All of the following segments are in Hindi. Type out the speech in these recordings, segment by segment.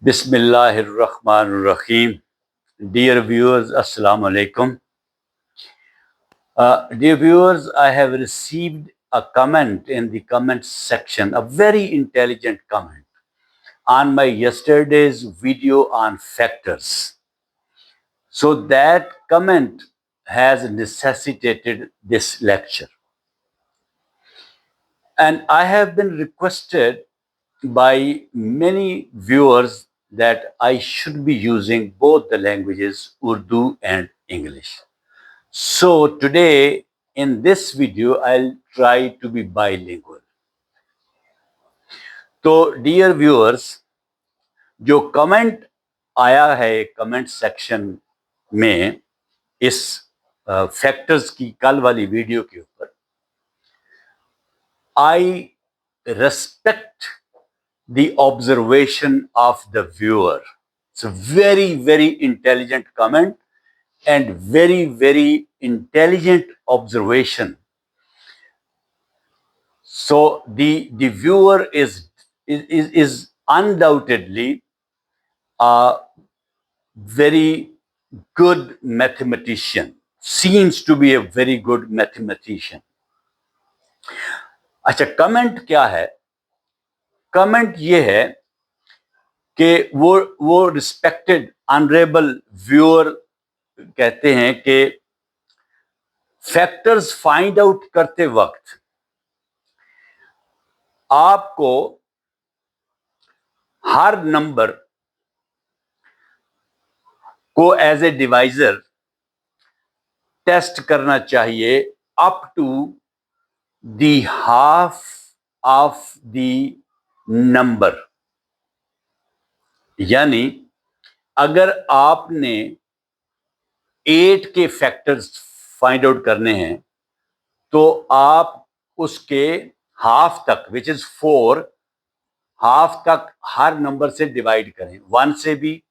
Bismillahirrahmanirrahim. Dear viewers, Assalamu alaikum. Dear viewers, I have received a comment in the comment section, a very intelligent comment on my yesterday's video on factors. So that comment has necessitated this lecture. And I have been requested by many viewers that I should be using both the languages, Urdu and English. So today in this video, I'll try to be bilingual. तो डियर व्यूअर्स, जो कमेंट आया है कमेंट सेक्शन में इस फैक्टर्स की कल वाली वीडियो के ऊपर, आई respect the observation of the viewer. It's a very, very intelligent comment and very, very intelligent observation. So the viewer is undoubtedly a very good mathematician, seems to be a very good mathematician. अच्छा, कमेंट क्या है? कमेंट ये है कि वो रिस्पेक्टेड ऑनरेबल व्यूअर कहते हैं कि फैक्टर्स फाइंड आउट करते वक्त आपको हर नंबर को एज ए डिवाइजर टेस्ट करना चाहिए up to the half of the number. यानी अगर आपने 8 के फैक्टर्स फाइंड आउट करने हैं तो आप उसके हाफ तक, विच इज 4, हाफ तक हर नंबर से डिवाइड करें। 1 से भी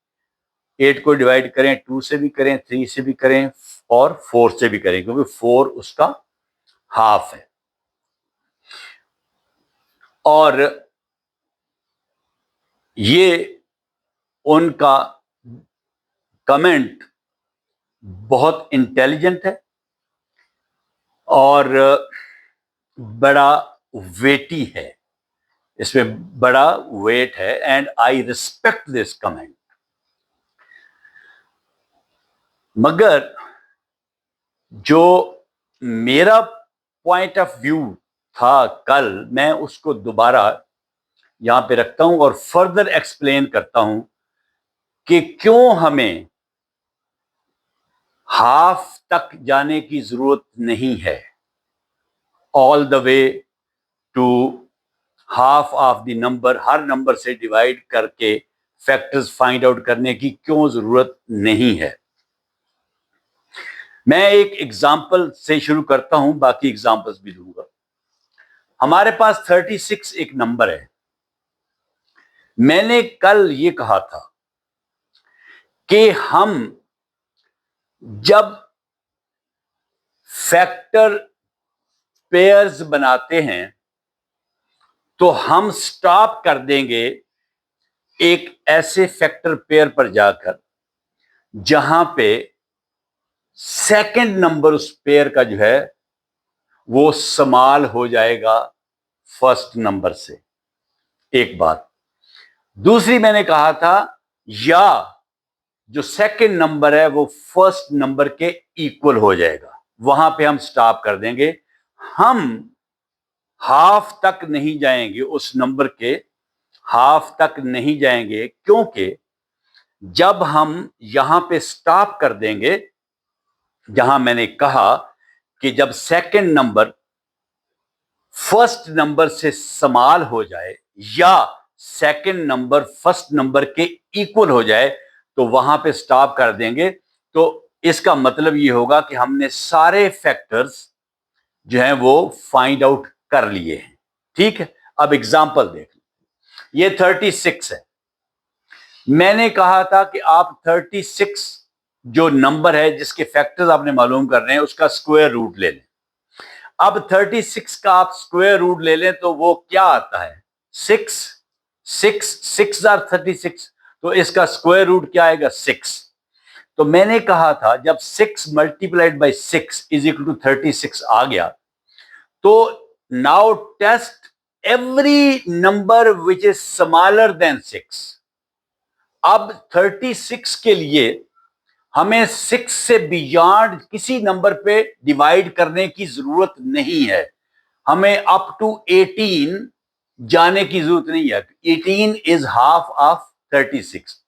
8 को डिवाइड करें, 2 से भी करें, 3 से भी करें और 4 से भी करें, क्योंकि 4 उसका हाफ है। और ये उनका कमेंट बहुत इंटेलिजेंट है और बड़ा वेटी है, इसमें बड़ा वेट है, and I respect this comment. मगर जो मेरा पॉइंट ऑफ व्यू था कल, मैं उसको दोबारा यहां पे रखता हूं और फर्दर एक्सप्लेन करता हूं कि क्यों हमें हाफ तक जाने की जरूरत नहीं है, all the way to half of the number, हर नंबर से डिवाइड करके फैक्टर्स फाइंड आउट करने की क्यों जरूरत नहीं है। मैं एक एग्जाम्पल से शुरू करता हूं, बाकी एग्जाम्पल्स भी दूंगा। हमारे पास 36 एक नंबर है। मैंने कल ये कहा था कि हम जब फैक्टर पेयर्स बनाते हैं तो हम स्टॉप कर देंगे एक ऐसे फैक्टर पेयर पर जाकर जहां पे सेकंड नंबर उस पेयर का जो है वो समाल हो जाएगा फर्स्ट नंबर से। एक बात। दूसरी, मैंने कहा था या जो सेकंड नंबर है वो फर्स्ट नंबर के इक्वल हो जाएगा, वहां पे हम स्टॉप कर देंगे। हम हाफ तक नहीं जाएंगे, उस नंबर के हाफ तक नहीं जाएंगे, क्योंकि जब हम यहां पे स्टॉप कर देंगे, जहां मैंने कहा कि जब सेकंड नंबर फर्स्ट नंबर से समाल हो जाए या सेकंड नंबर फर्स्ट नंबर के इक्वल हो जाए, तो वहां पे स्टॉप कर देंगे। तो इसका मतलब ये होगा कि हमने सारे फैक्टर्स जो हैं वो फाइंड आउट कर लिए हैं। ठीक है, अब एग्जांपल देख लो। ये 36 है। मैंने कहा था कि आप 36 जो नंबर है जिसके फैक्टर्स आपने मालूम कर रहे हैं उसका स्क्वायर रूट ले लें। अब 36 का आप स्क्वायर रूट ले लें तो वो क्या आता है? 6 6 6 आर 36। तो इसका स्क्वायर रूट क्या आएगा 6। तो मैंने कहा था जब 6 multiplied by 6 is equal to 36 आ गया, तो now test every number which is smaller than 6। अब 36 के लिए हमें 6 से बियॉन्ड किसी नंबर पे डिवाइड करने की जरूरत नहीं है, हमें अप टू 18 जाने की जरूरत नहीं है। 18 इज हाफ ऑफ 36।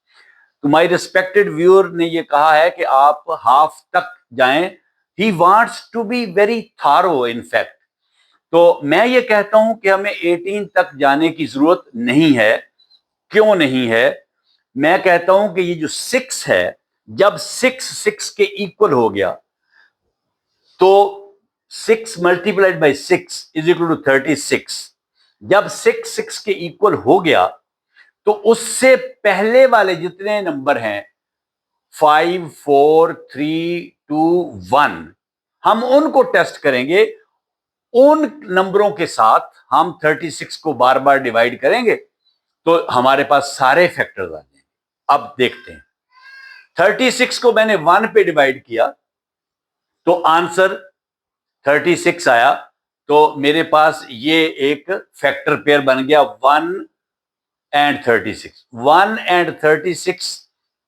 तो माय रिस्पेक्टेड व्यूअर ने ये कहा है कि आप हाफ तक जाएं। He wants to be very thorough in fact. तो मैं ये कहता हूं कि हमें 18 तक जाने की जरूरत नहीं है। क्यों नहीं है? मैं कहता हूं कि ये जो 6 है, जब 6 के इक्वल हो गया, तो 6 multiplied by 6 is equal to 36। जब 6 के इक्वल हो गया, तो उससे पहले वाले जितने नंबर हैं 5, 4, 3, 2, 1, हम उनको टेस्ट करेंगे। उन नंबरों के साथ हम 36 को बार बार डिवाइड करेंगे, तो हमारे पास सारे फैक्टर्स आ जाएंगे। अब देखते हैं, 36 को मैंने 1 पे डिवाइड किया तो आंसर 36 आया। तो मेरे पास ये एक फैक्टर पेयर बन गया 1 and 36. 1 and 36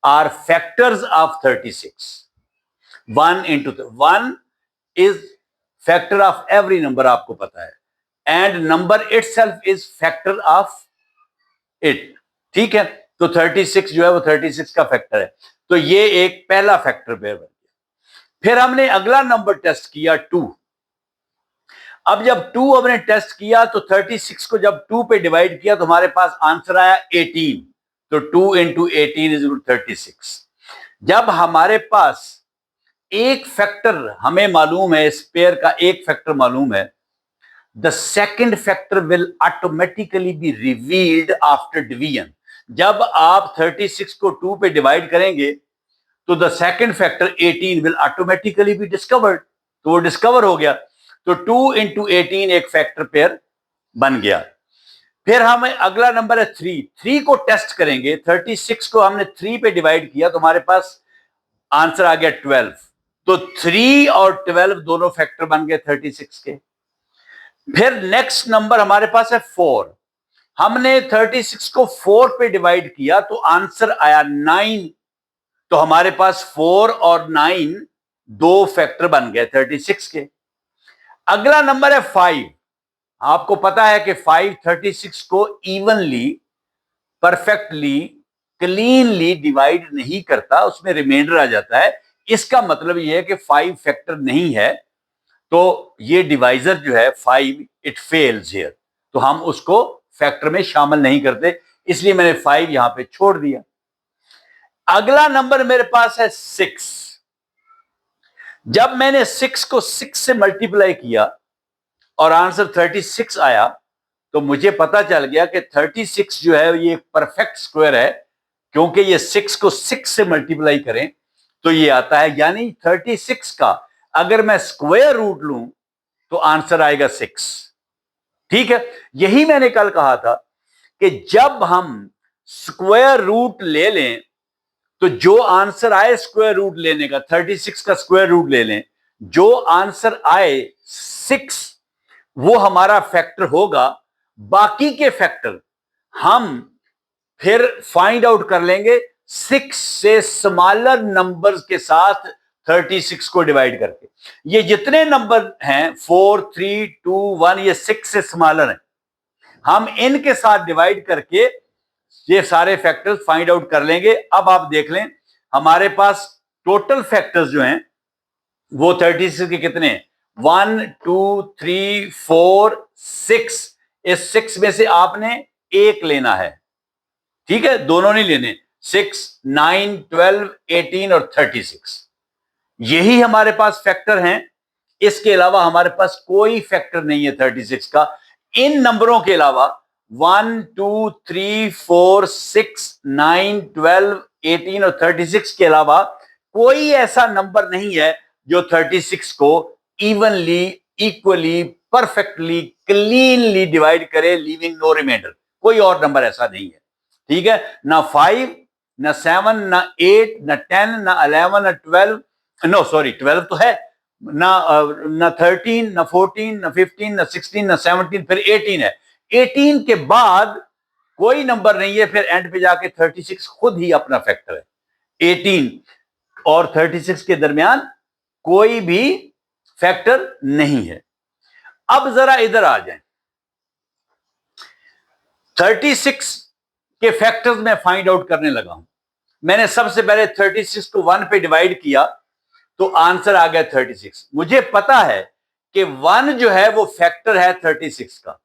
are factors of 36. 1 into 1 is factor of every number, आपको पता है, and number itself is factor of it. ठीक है, तो 36 जो है वो 36 का फैक्टर है। तो ये एक पहला फैक्टर पेयर बन गया। फिर हमने अगला नंबर टेस्ट किया 2। अब जब 2 हमने टेस्ट किया तो 36 को जब 2 पे डिवाइड किया तो हमारे पास आंसर आया 18। तो 2 इंटू 18 इज 36। जब हमारे पास एक फैक्टर हमें मालूम है, इस पेयर का एक फैक्टर मालूम है, the second factor will automatically be revealed after division. जब आप 36 को 2 पे डिवाइड करेंगे तो the second factor 18 will automatically be discovered. तो वो डिस्कवर हो गया। तो 2 इंटू 18 एक फैक्टर पेयर बन गया। फिर हमें अगला नंबर है 3। 3 को टेस्ट करेंगे। 36 को हमने 3 पे डिवाइड किया तो हमारे पास आंसर आ गया 12। तो 3 और 12 दोनों फैक्टर बन गए 36 के। फिर नेक्स्ट नंबर हमारे पास है 4। हमने 36 को 4 पे डिवाइड किया तो आंसर आया 9। तो हमारे पास 4 और 9 दो फैक्टर बन गए 36 के। अगला नंबर है 5। आपको पता है कि 5 36 को इवनली, परफेक्टली, क्लीनली डिवाइड नहीं करता, उसमें रिमाइंडर आ जाता है। इसका मतलब यह है कि 5 फैक्टर नहीं है, तो ये डिवाइजर जो है 5 इट फेल्स हियर। तो हम उसको फैक्टर में शामिल नहीं करते, इसलिए मैंने 5 यहां पे छोड़ दिया। अगला नंबर मेरे पास है 6। जब मैंने 6 को 6 से मल्टीप्लाई किया और आंसर 36 आया, तो मुझे पता चल गया कि 36 जो है ये परफेक्ट स्क्वायर है, क्योंकि ये 6 को 6 से मल्टीप्लाई करें तो ये आता है। यानी 36 का अगर मैं स्क्वायर रूट लूं तो आंसर आएगा 6। ठीक है, यही मैंने कल कहा था कि जब हम स्क्वायर रूट ले लें तो जो आंसर आए स्क्वायर रूट लेने का, 36 का स्क्वायर रूट ले लें, जो आंसर आए 6 वो हमारा फैक्टर होगा। बाकी के फैक्टर हम फिर फाइंड आउट कर लेंगे 6 से स्मॉलर नंबर्स के साथ 36 को डिवाइड करके। ये जितने नंबर हैं 4, 3, 2, 1, ये 6 से स्मॉलर हैं। हम इनके साथ डिवाइड करके ये सारे फैक्टर्स फाइंड आउट कर लेंगे। अब आप देख लें, हमारे पास टोटल फैक्टर्स जो हैं वो 36 के कितने? 1, 2, 3, 4, 6। इस 6 में से आपने एक लेना है, ठीक है, दोनों नहीं लेने। 6, 9, 12, 18 और 36, यही हमारे पास फैक्टर हैं। इसके अलावा हमारे पास कोई फैक्टर नहीं है 36 का। इन नंबरों के अलावा 1, 2, 3, 4, 6, 9, 12, 18 और 36 के अलावा कोई ऐसा नंबर नहीं है जो 36 को evenly, equally, perfectly, cleanly divide करे, लीविंग नो रिमाइंडर। कोई और नंबर ऐसा नहीं है। ठीक है ना, 5 ना 7, ना 8, ना 10, ना 11, ना 12, नो सॉरी 12 तो है ना 13, ना 14, ना 15, ना 16, ना 17, फिर 18 है। 18 के बाद कोई नंबर नहीं है, फिर एंड पे जाके 36 खुद ही अपना फैक्टर है। 18 और 36 के दरमियान कोई भी फैक्टर नहीं है। अब जरा इधर आ जाएं, 36 के फैक्टर्स में फाइंड आउट करने लगा हूं। मैंने सबसे पहले 36 को 1 पे डिवाइड किया तो आंसर आ गया 36। मुझे पता है कि 1 जो है वो फैक्टर है 36 का,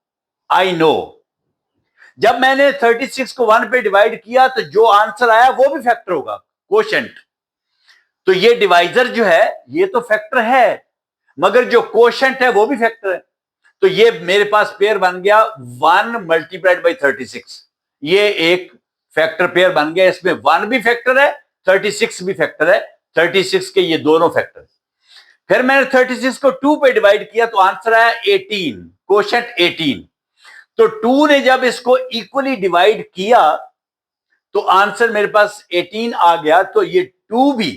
आई नो। जब मैंने 36 को 1 पे डिवाइड किया तो जो आंसर आया वो भी फैक्टर होगा, कोशेंट। तो ये डिवाइजर जो है ये तो फैक्टर है, मगर जो कोशेंट है वो भी फैक्टर है। तो ये मेरे पास पेयर बन गया 1 मल्टीप्लाइड बाई 36। ये एक फैक्टर पेयर बन गया, इसमें 1 भी फैक्टर है, 36 भी फैक्टर है। 36 के ये दोनों फैक्टर। फिर मैंने 36 को 2 पे डिवाइड किया तो आंसर आया 18, कोशेंट 18। तो 2 ने जब इसको इक्वली डिवाइड किया तो आंसर मेरे पास 18 आ गया। तो ये 2 भी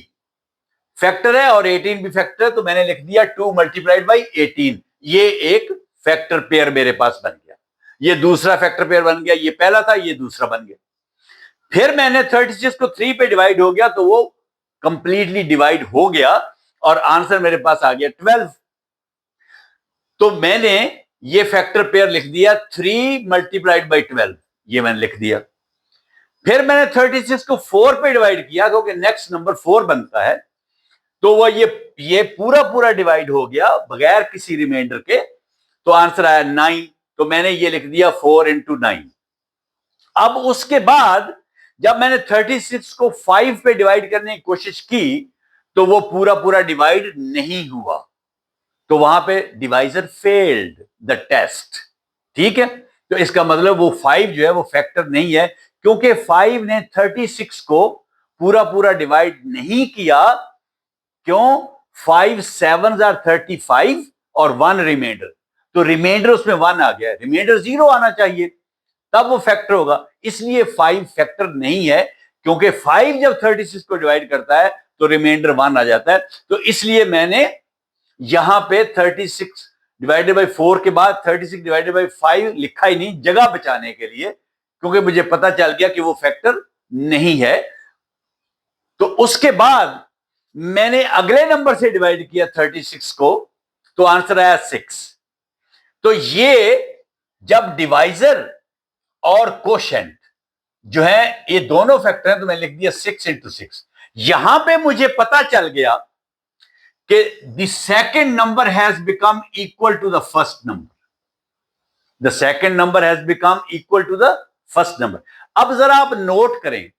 फैक्टर है और 18 भी फैक्टर है, तो मैंने लिख दिया 2 मल्टीप्लाइड बाई 18। ये एक फैक्टर पेयर मेरे पास बन गया। ये दूसरा फैक्टर पेयर बन गया, ये पहला था, ये दूसरा बन गया। फिर मैंने 36 को 3 पे डिवाइड हो गया तो वो कंप्लीटली डिवाइड हो गया और आंसर मेरे पास आ गया 12। तो मैंने ये फैक्टर पेयर लिख दिया 3 मल्टीप्लाइड बाई 12, ये मैंने लिख दिया। फिर मैंने 36 को 4 पे डिवाइड किया क्योंकि नेक्स्ट नंबर 4 बनता है, तो वो ये पूरा पूरा डिवाइड हो गया बगैर किसी रिमाइंडर के, तो आंसर आया 9। तो मैंने ये लिख दिया 4 इंटू 9। अब उसके बाद जब मैंने 36 को 5 पे डिवाइड करने की कोशिश की तो वो पूरा पूरा डिवाइड नहीं हुआ, तो वहां पे डिवाइजर फेल्ड द टेस्ट। ठीक है, तो इसका मतलब वो 5 जो है वो फैक्टर नहीं है, क्योंकि 5 ने 36 को पूरा पूरा डिवाइड नहीं किया। क्यों? 5 7s आर 35 और 1 रिमाइंडर, तो रिमाइंडर उसमें 1 आ गया, रिमाइंडर 0 आना चाहिए, तब वो फैक्टर होगा। इसलिए 5 फैक्टर नहीं है, क्योंकि 5 जब 36 को डिवाइड करता है तो रिमाइंडर 1 आ जाता है। तो इसलिए मैंने यहां पे 36 डिवाइडेड बाई 4 के बाद 36 डिवाइडेड बाई 5 लिखा ही नहीं, जगह बचाने के लिए, क्योंकि मुझे पता चल गया कि वो फैक्टर नहीं है। तो उसके बाद मैंने अगले नंबर से डिवाइड किया 36 को, तो आंसर आया 6। तो ये जब डिवाइजर और कोशेंट जो है ये दोनों फैक्टर हैं, तो मैंने लिख दिया 6 इंटू 6। यहां पे मुझे पता चल गया कि the second number has become equal to the first number. The second number has become equal to the first number. अब जरा आप नोट करें,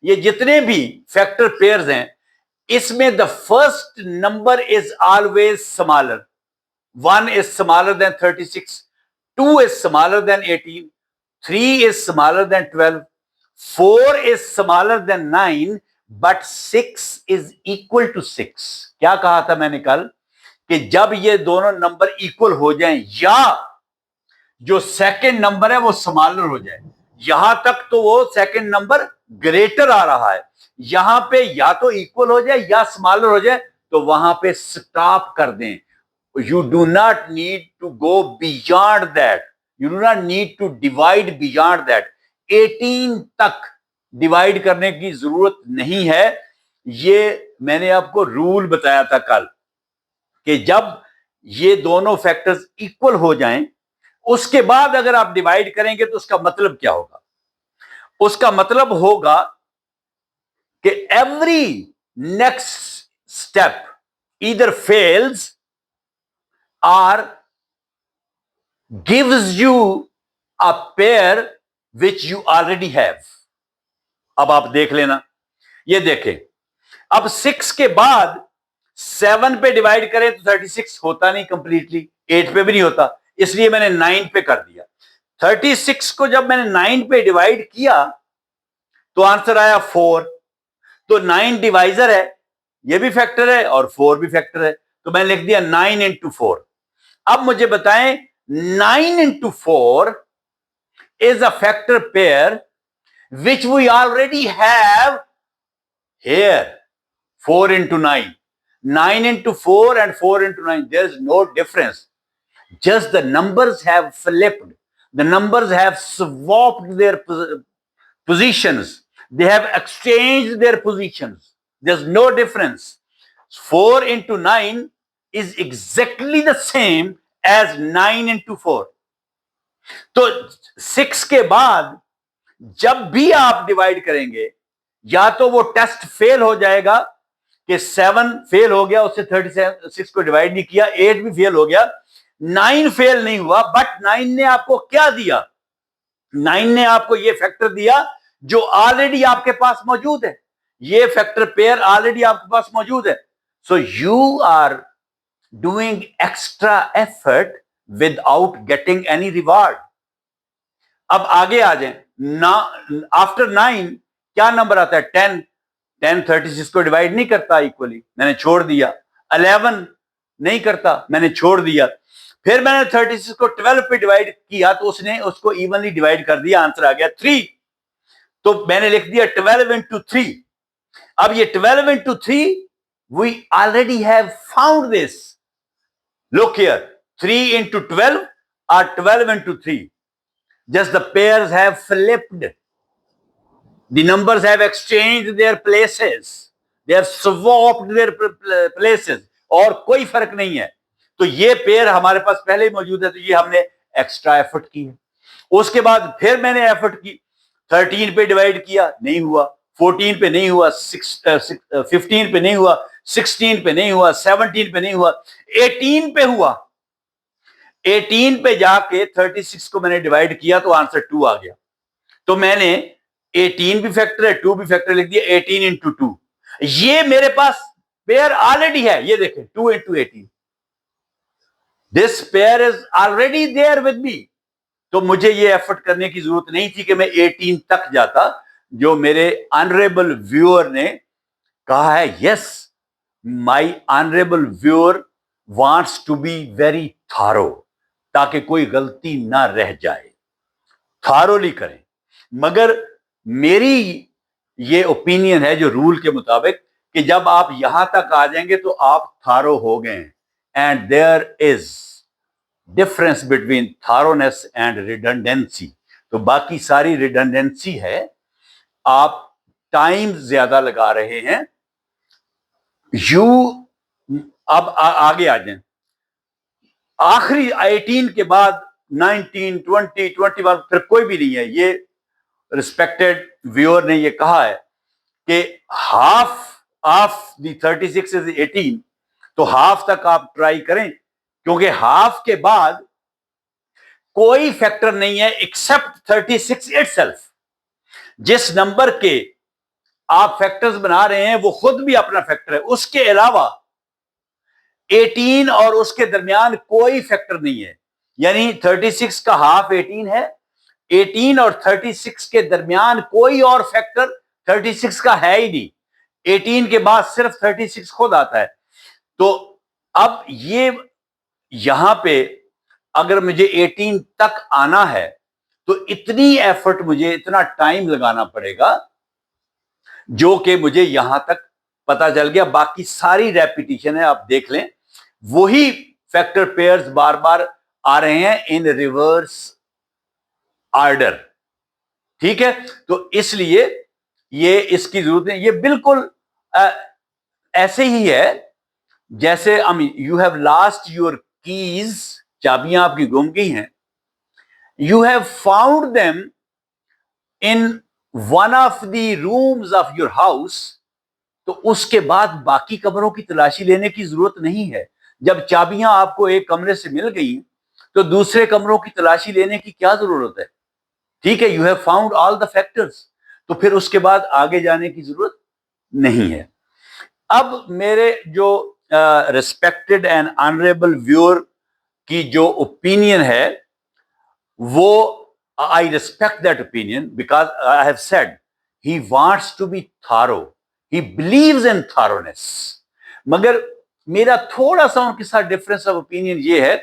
ये जितने भी फैक्टर पेयर्स हैं इसमें the first number is always smaller. 1 is smaller than 36, 2 is smaller than 18, 3 is smaller than 12, 4 is smaller than 9, but 6 is equal to 6। क्या कहा था मैंने कल कि जब ये दोनों नंबर इक्वल हो जाएं या जो सेकंड नंबर है वो स्मॉलर हो जाए, यहां तक तो वो सेकंड नंबर ग्रेटर आ रहा है, यहां पे या तो इक्वल हो जाए या स्मॉलर हो जाए, तो वहां पे स्टॉप कर दें। You do not need to go beyond that. You do not need to divide beyond that. 18 तक डिवाइड करने की जरूरत नहीं है। ये मैंने आपको रूल बताया था कल कि जब ये दोनों फैक्टर्स इक्वल हो जाएं उसके बाद अगर आप डिवाइड करेंगे तो उसका मतलब क्या होगा? उसका मतलब होगा कि every next step either fails or gives you a pair which you already have। अब आप देख लेना, ये देखें, अब 6 के बाद 7 पे डिवाइड करें तो 36 होता नहीं कंप्लीटली, 8 पे भी नहीं होता, इसलिए मैंने 9 पे कर दिया। 36 को जब मैंने 9 पे डिवाइड किया तो आंसर आया 4। तो 9 डिवाइजर है, ये भी फैक्टर है और 4 भी फैक्टर है, तो मैंने लिख दिया 9 इंटू 4। अब मुझे बताएं 9 into 4 is a factor pair which we already have here. 4 into 9. 9 into 4 and 4 into 9. There is no difference. Just the numbers have flipped. The numbers have swapped their positions. They have exchanged their positions. There's no difference. 4 into 9 is exactly the same as 9 into 4. तो 6 के बाद जब भी आप डिवाइड करेंगे, या तो वो टेस्ट फेल हो जाएगा कि 7 फेल हो गया, उससे 36 को डिवाइड नहीं किया, 8 भी फेल हो गया, 9 फेल नहीं हुआ, बट 9 ने आपको क्या दिया? 9 ने आपको ये फैक्टर दिया जो ऑलरेडी आपके पास मौजूद है। ये फैक्टर पेयर ऑलरेडी आपके पास मौजूद है। So you are doing extra effort without getting any reward. अब आगे आ जाए ना, आफ्टर 9 क्या नंबर आता है? 10। 10 36 को डिवाइड नहीं करता इक्वली, मैंने छोड़ दिया। 11 नहीं करता, मैंने छोड़ दिया। फिर मैंने 36 को 12 पे डिवाइड किया तो उसने उसको इवनली डिवाइड कर दिया, आंसर आ गया 3। तो मैंने लिख दिया 12 into 3। अब ये 12 into 3 we already have found this. Look here, 3 into 12 or 12 into 3. Just the pairs have flipped. The numbers have exchanged their places. They have swapped their places. और कोई फर्क नहीं है। तो ये पेयर हमारे पास पहले ही मौजूद है, तो ये हमने एक्स्ट्रा एफर्ट की है। उसके बाद फिर मैंने एफर्ट की, 13 पे डिवाइड किया, नहीं हुआ। 14 पे नहीं हुआ, 15 पे नहीं हुआ, 16 पे नहीं हुआ, 17 पे नहीं हुआ, 18 पे हुआ। 18 पे जाके 36 को मैंने डिवाइड किया तो आंसर 2 आ गया। तो मैंने 18 भी फैक्टर है, 2 भी फैक्टर लिख दिया, 18 into 2। ये मेरे पास पेयर ऑलरेडी है, ये देखें 2 into 18। This pair is already there with me. तो मुझे ये एफर्ट करने की जरूरत नहीं थी कि मैं 18 तक जाता, जो मेरे ऑनरेबल व्यूअर ने कहा है। Yes, my honourable viewer wants to be very thorough, ताकि कोई गलती ना रह जाए, थारोली करें। मगर मेरी ये ओपिनियन है जो रूल के मुताबिक कि जब आप यहां तक आ जाएंगे तो आप थारो हो गए। And there is difference between thoroughness and redundancy. तो बाकी सारी रिडंडेंसी है, आप टाइम ज्यादा लगा रहे हैं। अब आगे आ जाए, आखिरी 18 के बाद 19, 20, 21 फिर कोई भी नहीं है। ये रिस्पेक्टेड व्यूअर ने ये कहा है कि हाफ ऑफ द 36 इज 18, तो हाफ तक आप ट्राई करें, क्योंकि हाफ के बाद कोई फैक्टर नहीं है एक्सेप्ट 36 इटसेल्फ। जिस नंबर के आप फैक्टर्स बना रहे हैं वो खुद भी अपना फैक्टर है, उसके अलावा 18 और उसके दरमियान कोई फैक्टर नहीं है। यानी 36 का हाफ 18 है, 18 और 36 के दरमियान कोई और फैक्टर 36 का है ही नहीं। 18 के बाद सिर्फ 36 खुद आता है। तो अब ये यहां पे अगर मुझे 18 तक आना है तो इतनी एफर्ट, मुझे इतना टाइम लगाना पड़ेगा, जो कि मुझे यहां तक पता चल गया। बाकी सारी रेपिटेशन है, आप देख लें, वही फैक्टर पेयर्स बार बार आ रहे हैं इन रिवर्स ऑर्डर। ठीक है, तो इसलिए ये इसकी जरूरत नहीं। ये बिल्कुल ऐसे ही है जैसे you have lost your keys, चाबियां आपकी गुम गई हैं, you have found them in one of the rooms of your house. तो उसके बाद बाकी कमरों की तलाशी लेने की जरूरत नहीं है। जब चाबियां आपको एक कमरे से मिल गई तो दूसरे कमरों की तलाशी लेने की क्या जरूरत है? ठीक है, you have found all the factors, तो फिर उसके बाद आगे जाने की जरूरत नहीं है। अब मेरे जो रिस्पेक्टेड एंड ऑनरेबल व्यूअर की जो ओपिनियन है, वो I respect that opinion because I have said he wants to be thorough, he believes in थारोनेस। मगर मेरा थोड़ा सा उनके साथ डिफरेंस ऑफ ओपिनियन ये है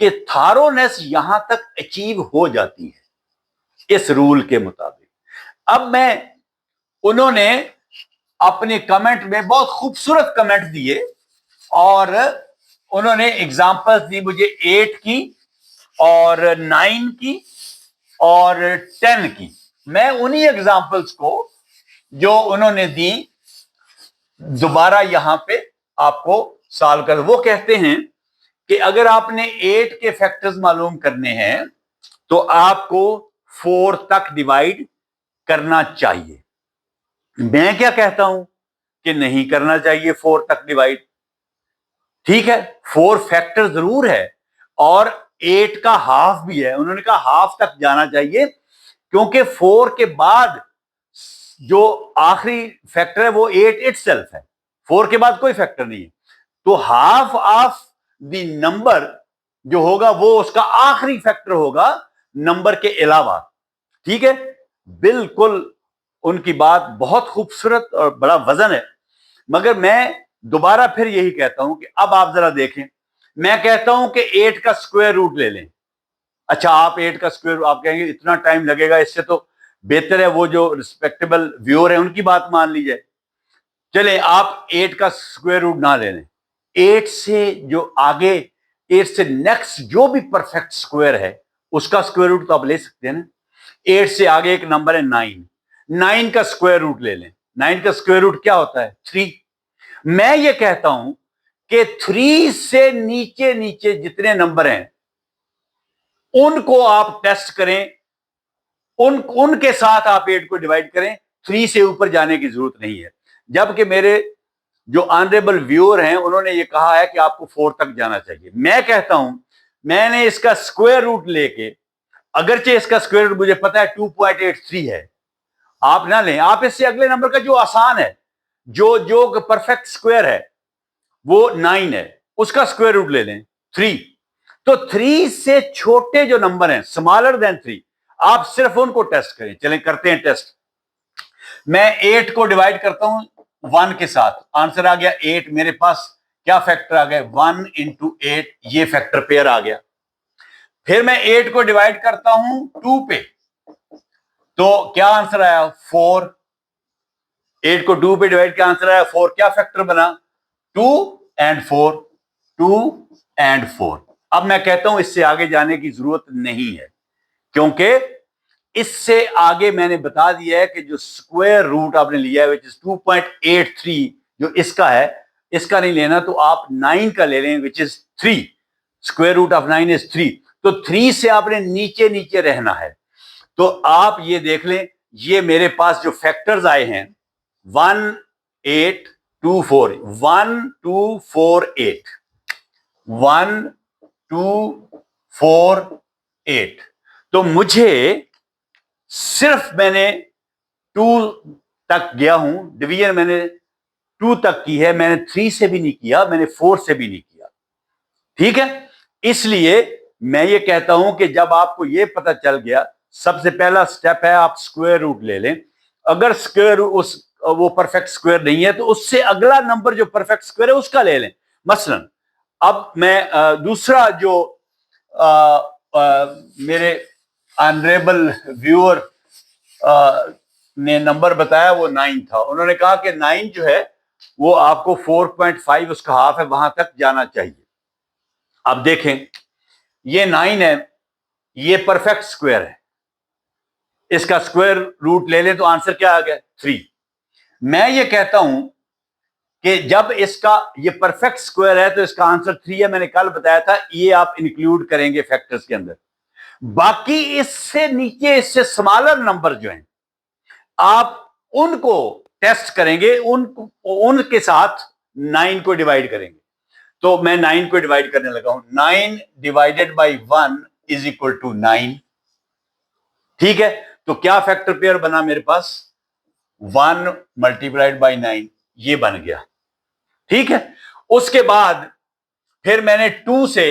कि थारोनेस यहां तक अचीव हो जाती है इस रूल के मुताबिक। अब उन्होंने अपने कमेंट में बहुत खूबसूरत कमेंट दिए और उन्होंने एग्जांपल्स दी मुझे 8 की और 9 की और 10 की। मैं उन्हीं एग्जांपल्स को जो उन्होंने दी दोबारा यहां पे आपको सॉल्व कर। वो कहते हैं कि अगर आपने 8 के फैक्टर्स मालूम करने हैं तो आपको 4 तक डिवाइड करना चाहिए। मैं क्या कहता हूं कि नहीं करना चाहिए 4 तक डिवाइड। ठीक है, 4 फैक्टर जरूर है और 8 का हाफ भी है। उन्होंने कहा हाफ तक जाना चाहिए क्योंकि 4 के बाद जो आखिरी फैक्टर है वो 8 इटसेल्फ है। 4 के बाद कोई फैक्टर नहीं है, तो हाफ ऑफ द नंबर जो होगा वो उसका आखिरी फैक्टर होगा नंबर के अलावा। ठीक है, बिल्कुल उनकी बात बहुत खूबसूरत और बड़ा वजन है। मगर मैं दोबारा फिर यही कहता हूं कि अब आप जरा देखें, मैं कहता हूं कि 8 का स्क्वायर रूट ले लें। अच्छा, आप 8 का स्क्वायर, आप कहेंगे इतना टाइम लगेगा, इससे तो बेहतर है वो जो रिस्पेक्टेबल व्यूअर है उनकी बात मान ली जाए। चले आप 8 का स्क्वायर रूट ना ले लें, 8 से जो आगे 8 से नेक्स्ट जो भी परफेक्ट स्क्वायर है उसका स्क्वायर रूट तो आप ले सकते हैं ना। 8 से आगे एक नंबर है 9, 9 का स्क्वायर रूट ले लें। 9 का स्क्वायर रूट क्या होता है? 3। मैं ये कहता हूं कि 3 से नीचे नीचे जितने नंबर हैं उनको आप टेस्ट करें, उनके साथ आप 8 को डिवाइड करें। 3 से ऊपर जाने की जरूरत नहीं है। जबकि मेरे जो ऑनरेबल व्यूअर हैं उन्होंने ये कहा है कि आपको 4 तक जाना चाहिए। मैं कहता हूं मैंने इसका स्क्वायर रूट लेके, अगरचे इसका स्क्वायर रूट मुझे पता है 2.83 है, आप ना लें, आप इससे अगले नंबर का जो आसान है, जो जो परफेक्ट स्क्वायर है वो 9 है, उसका स्क्वायर रूट ले लें 3। तो 3 से छोटे जो नंबर हैं, स्मॉलर देन 3, आप सिर्फ उनको टेस्ट करें। चलें करते हैं टेस्ट। मैं 8 को डिवाइड करता हूं 1 के साथ, आंसर आ गया 8। मेरे पास क्या फैक्टर आ गया? 1 इंटू 8, ये फैक्टर पेयर आ गया। फिर मैं 8 को डिवाइड करता हूं 2 पे, तो क्या आंसर आया? 4। 8 को 2 पे डिवाइड किया, आंसर आया 4। क्या फैक्टर बना? 2 एंड 4, 2 एंड 4। अब मैं कहता हूं इससे आगे जाने की जरूरत नहीं है, क्योंकि इससे आगे मैंने बता दिया है कि जो स्क्वायर रूट आपने लिया है विच इज 2.83, जो इसका है, इसका नहीं लेना, तो आप 9 का ले लें which is 3। Square root of 9 is 3। तो 3 से आपने नीचे नीचे रहना है। तो आप ये देख लें, ये मेरे पास जो फैक्टर्स आए हैं 1 8 2 4, 1 2 4 8, 1 2 4 8। तो मुझे सिर्फ मैंने 2 तक गया हूं, डिवीजन मैंने 2 तक की है, मैंने 3 से भी नहीं किया, मैंने 4 से भी नहीं किया। ठीक है, इसलिए मैं ये कहता हूं कि जब आपको ये पता चल गया, सबसे पहला स्टेप है आप स्क्वायर रूट ले लें। अगर स्क्वायर उस वो परफेक्ट स्क्वायर नहीं है तो उससे अगला नंबर जो परफेक्ट स्क्वायर है उसका ले लें। मसलन अब मैं दूसरा जो मेरे ऑनरेबल व्यूअर ने नंबर बताया वो 9 था। उन्होंने कहा कि 9 जो है वो आपको 4.5 उसका हाफ है, वहां तक जाना चाहिए। अब देखें, ये 9 है, ये परफेक्ट स्क्वायर है, इसका स्क्वायर रूट ले लें तो आंसर क्या आ गया? 3। मैं ये कहता हूं कि जब इसका ये परफेक्ट स्क्वायर है तो इसका आंसर 3 है। मैंने कल बताया था ये आप इंक्लूड करेंगे फैक्टर्स के अंदर। बाकी इससे नीचे, इससे स्मॉलर नंबर जो हैं आप उनको टेस्ट करेंगे, उनके साथ 9 को डिवाइड करेंगे। तो मैं 9 को डिवाइड करने लगा हूं। 9 divided by 1 is equal to 9। ठीक है, तो क्या फैक्टर पेयर बना मेरे पास? 1 मल्टीप्लाइड बाई 9, ये बन गया। ठीक है, उसके बाद फिर मैंने 2 से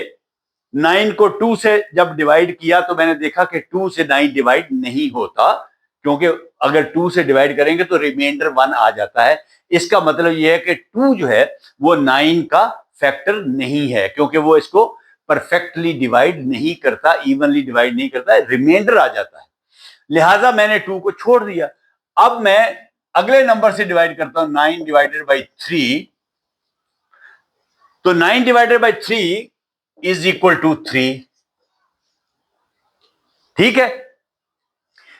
9 को 2 से जब डिवाइड किया तो मैंने देखा कि 2 से 9 डिवाइड नहीं होता, क्योंकि अगर 2 से डिवाइड करेंगे तो रिमाइंडर 1 आ जाता है। इसका मतलब यह है कि 2 जो है वो 9 का फैक्टर नहीं है, क्योंकि वो इसको परफेक्टली डिवाइड नहीं करता, इवनली डिवाइड नहीं करता, रिमाइंडर आ जाता है। लिहाजा मैंने 2 को छोड़ दिया। अब मैं अगले नंबर से डिवाइड करता हूं, 9 डिवाइडेड बाई 3, तो 9 divided by 3 is equal to 3। ठीक है,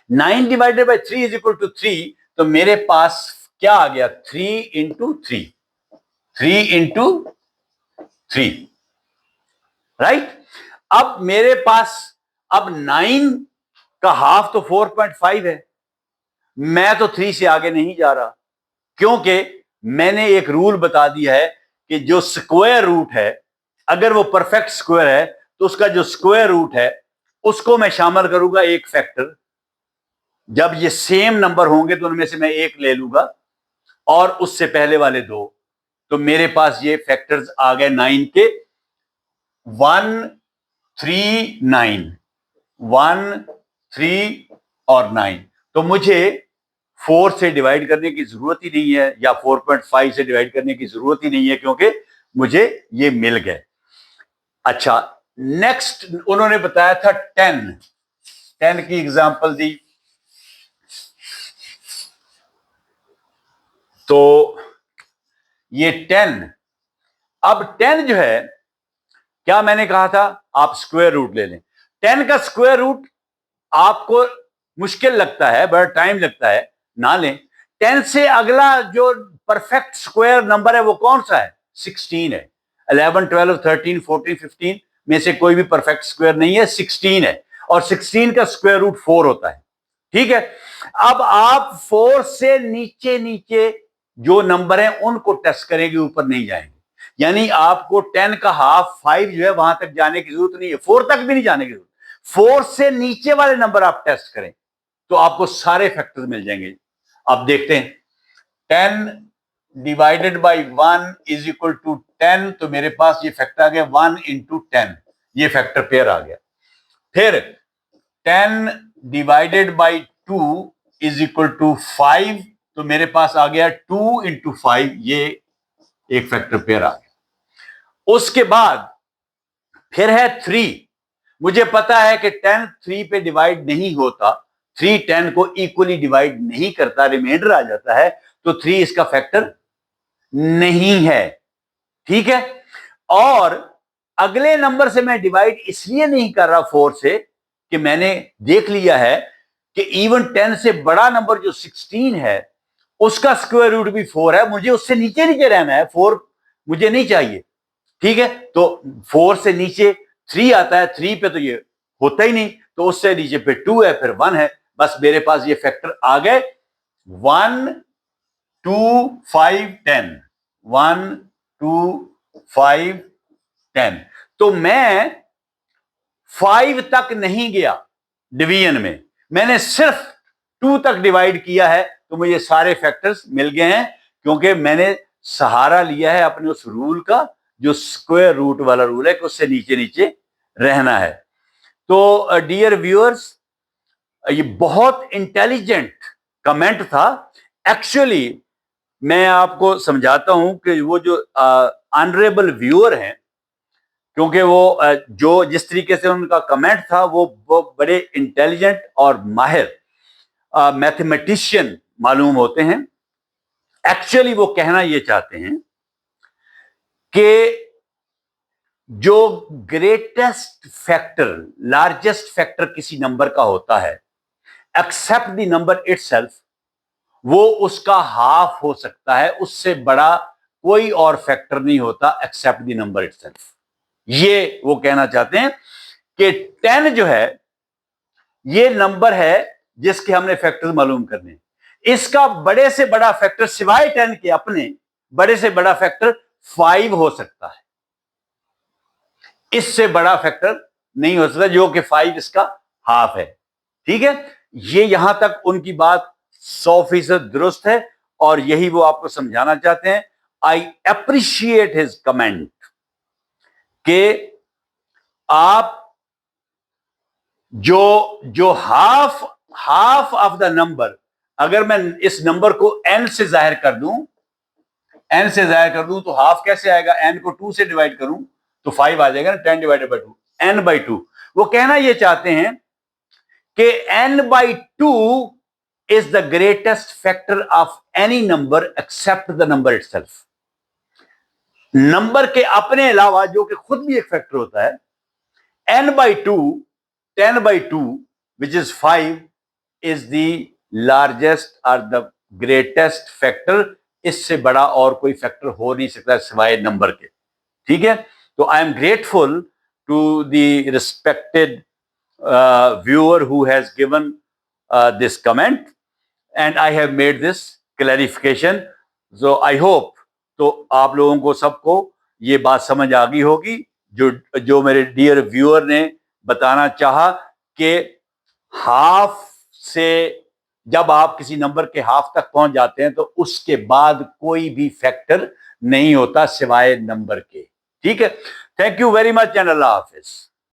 9 divided by 3 is equal to 3, तो मेरे पास क्या आ गया, 3 इंटू 3, 3 इंटू 3, राइट। अब मेरे पास, अब 9 का हाफ तो 4.5 है, मैं तो 3 से आगे नहीं जा रहा, क्योंकि मैंने एक रूल बता दिया है कि जो स्क्वायर रूट है, अगर वो परफेक्ट स्क्वायर है तो उसका जो स्क्वायर रूट है उसको मैं शामिल करूंगा एक फैक्टर। जब ये सेम नंबर होंगे तो उनमें से मैं एक ले लूंगा और उससे पहले वाले दो, तो मेरे पास ये फैक्टर्स आ गए 9 के, 1 3 9, 1 3 और 9। तो मुझे 4 से डिवाइड करने की जरूरत ही नहीं है, या 4.5 से डिवाइड करने की जरूरत ही नहीं है, क्योंकि मुझे ये मिल गए। अच्छा, नेक्स्ट उन्होंने बताया था 10 की एग्जांपल दी, तो ये 10, अब 10 जो है, क्या मैंने कहा था, आप स्क्वायर रूट ले लें। 10 का स्क्वायर रूट आपको मुश्किल लगता है, बड़ा टाइम लगता है, ना लें। 10 से अगला जो परफेक्ट स्क्वायर नंबर है वो कौन सा है, 16 है। 11 12 13 14 15 में से कोई भी परफेक्ट स्क्वायर नहीं है, 16 है, और 16 का स्क्वायर रूट 4 होता है। ठीक है, अब आप 4 से नीचे नीचे जो नंबर है उनको टेस्ट करेंगे, ऊपर नहीं जाएंगे। यानी आपको 10 का हाफ 5 जो है वहां तक जाने की जरूरत नहीं है, 4 तक भी नहीं जाने की जरूरत। 4 से नीचे वाले नंबर आप टेस्ट करें तो आपको सारे फैक्टर्स मिल जाएंगे। अब देखते हैं, 10 divided by 1 is equal to 10, तो मेरे पास ये फैक्टर आ गया 1 इंटू 10, ये फैक्टर पेयर आ गया। फिर 10 divided by 2 is equal to 5, तो मेरे पास आ गया 2 इंटू 5, ये एक फैक्टर पेयर आ गया। उसके बाद फिर है 3, मुझे पता है कि 10 3 पे डिवाइड नहीं होता, 3 10 को इक्वली डिवाइड नहीं करता, रिमाइंडर आ जाता है, तो 3 इसका फैक्टर नहीं है। ठीक है, और अगले नंबर से मैं डिवाइड इसलिए नहीं कर रहा 4 से कि मैंने देख लिया है कि इवन 10 से बड़ा नंबर जो 16 है उसका स्क्वायर रूट भी 4 है, मुझे उससे नीचे नीचे रहना है, 4 मुझे नहीं चाहिए। ठीक है, तो 4 से नीचे 3 आता है, 3 पे तो ये होता ही नहीं, तो उससे नीचे पे 2 है, फिर 1 है, बस मेरे पास ये फैक्टर आ गए 1 2 5 10, 1 2 5 10। तो मैं 5 तक नहीं गया डिवीजन में, मैंने सिर्फ 2 तक डिवाइड किया है, तो मुझे सारे फैक्टर्स मिल गए हैं, क्योंकि मैंने सहारा लिया है अपने उस रूल का जो स्क्वायर रूट वाला रूल है कि उससे नीचे नीचे रहना है। तो डियर व्यूअर्स, ये बहुत इंटेलिजेंट कमेंट था। एक्चुअली मैं आपको समझाता हूं कि वो जो ऑनरेबल व्यूअर हैं, क्योंकि वो जो जिस तरीके से उनका कमेंट था वो बड़े इंटेलिजेंट और माहिर मैथमेटिशियन मालूम होते हैं। एक्चुअली वो कहना ये चाहते हैं कि जो ग्रेटेस्ट फैक्टर, लार्जेस्ट फैक्टर किसी नंबर का होता है, एक्सेप्ट द नंबर इटसेल्फ, वो उसका हाफ हो सकता है, उससे बड़ा कोई और फैक्टर नहीं होता एक्सेप्ट द नंबर इटसेल्फ। ये वो कहना चाहते हैं कि 10 जो है ये नंबर है जिसके हमने फैक्टर मालूम करने, इसका बड़े से बड़ा फैक्टर सिवाय 10 के अपने बड़े से बड़ा फैक्टर 5 हो सकता है, इससे बड़ा फैक्टर नहीं हो सकता, जो कि 5 इसका हाफ है। ठीक है, ये यहां तक उनकी बात 100% दुरुस्त है, और यही वो आपको समझाना चाहते हैं। आई अप्रिशिएट हिज कमेंट कि आप जो हाफ ऑफ द नंबर, अगर मैं इस नंबर को n से जाहिर कर दूं तो हाफ कैसे आएगा, n को 2 से डिवाइड करूं तो 5 आ जाएगा ना, 10 डिवाइडेड बाई 2, n बाई 2। वो कहना ये चाहते हैं कि n by 2 is the greatest factor of any number except the number itself. Number के अपने अलावा, जो कि खुद भी एक फैक्टर होता है, n/2, 10/2, which is 5, is the largest or the greatest factor. इससे बड़ा और कोई फैक्टर हो नहीं सकता सिवाय नंबर के. ठीक है. तो I am grateful to the respected viewer who has given this comment, and I have made this clarification. So I hope तो आप लोगों को सबको ये बात समझ आ गई होगी, जो मेरे डियर व्यूअर ने बताना चाहा कि हाफ से जब आप किसी नंबर के हाफ तक पहुंच जाते हैं तो उसके बाद कोई भी फैक्टर नहीं होता सिवाय नंबर के. ठीक है. Thank you very much and Allah Hafiz.